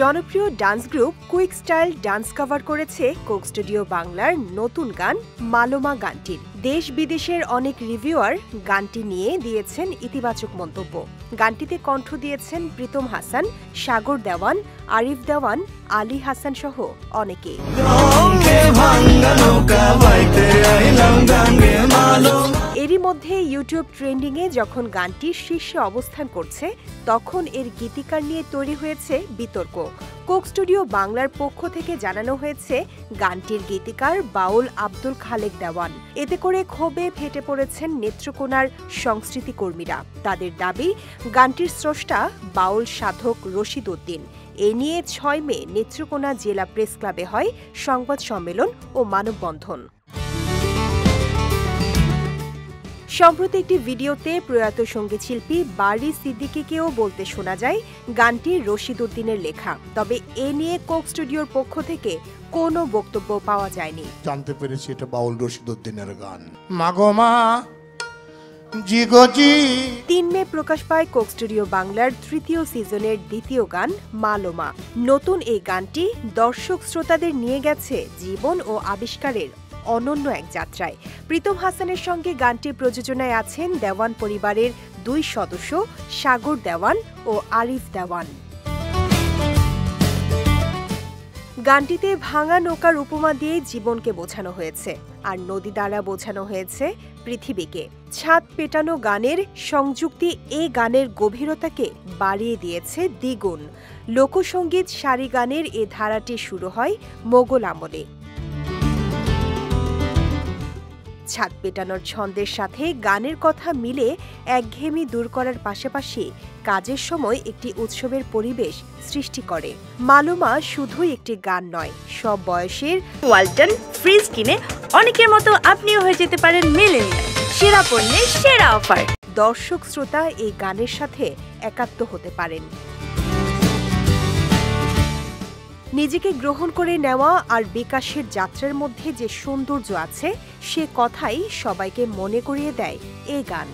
জনপ্রিয় dance group quick style dance cover করেছে Coke studio বাংলার নতুন গান মালোমা গানটির। দেশ বিদেশের অনেক রিভিউয়ার গানটি নিয়ে দিয়েছেন ইতিবাচক মন্তব্য। গানটিতে কণ্ঠ দিয়েছেন প্রীতম হাসান, সাগর দেওয়ান, আরিফ দেওয়ান, আলী হাসান সহ অনেকে। এরই মধ্যে ইউটিউব ট্রেন্ডিংয়ে যখন গানটি শীর্ষে অবস্থান করছে, তখন এর গীতিকার নিয়ে তৈরি হয়েছে বিতর্ক। কোক স্টুডিও বাংলার পক্ষ থেকে জানানো হয়েছে গানটির গীতিকার বাউল আব্দুল খালেক দেওয়ান। এতে করে ক্ষোভে ফেটে পড়েছেন নেত্রকোনার সংস্কৃতি কর্মীরা। তাদের দাবি, গানটির স্রষ্টা বাউল সাধক রশিদ উদ্দিন। এ নিয়ে ৬ মে নেত্রকোনা জেলা প্রেস ক্লাবে হয় সংবাদ সম্মেলন ও মানববন্ধন। সম্প্রতি একটি ভিডিওতে প্রয়াত সঙ্গীতশিল্পী বারি সিদ্দিকীকেও বলতে শোনা যায় গানটি রশিদ উদ্দিনের লেখা। তবে এ নিয়ে কোক স্টুডিওর পক্ষ থেকে কোনো বক্তব্য পাওয়া যায়নি। জানতে পেরেছি এটা বাউল রশিদ উদ্দিনের গান। মাগোমা জিগোজি। ৩ মে প্রকাশ পায় কোক স্টুডিও বাংলার ৩য় সিজনের ২য় গান মালোমা। নতুন এই গানটি দর্শক শ্রোতাদের নিয়ে গেছে জীবন ও আবিষ্কারের অনন্য এক যাত্রায়। প্রীতম হাসানের সঙ্গে গানটির প্রযোজনায় আছেন দেওয়ান পরিবারের ২ সদস্য সাগর দেওয়ান ও আরিফ দেওয়ান। গানটিতে ভাঙা নৌকার উপমা দিয়ে জীবনকে বোঝানো হয়েছে, আর নদী দ্বারা বোঝানো হয়েছে পৃথিবীকে। ছাদ পেটানো গানের সংযুক্তি এই গানের গভীরতাকে বাড়িয়ে দিয়েছে দ্বিগুণ। লোকসঙ্গীত সারি গানের এ ধারাটি শুরু হয় মোগল আমলে। ছাদ পেটানোর ছন্দের সাথে গানের কথা মিলে একঘেয়েমি দূর করার পাশাপাশি কাজের সময় একটি উৎসবের পরিবেশ সৃষ্টি করে। মালোমা শুধুই একটি গান নয়, সব বয়সের ওয়ালটন ফ্রিজ কিনে অনেকের মতো আপনিও হয়ে যেতে পারেন মিলেনিয়াল। সেরা পণ্যের সেরা অফার। দর্শক শ্রোতা এই গানের সাথে একাত্ম হতে পারেন। নিজেকে গ্রহণ করে নেওয়া আর বিকাশের যাত্রার মধ্যে যে সৌন্দর্য আছে, সে কথাই সবাইকে মনে করিয়ে দেয় এই গান।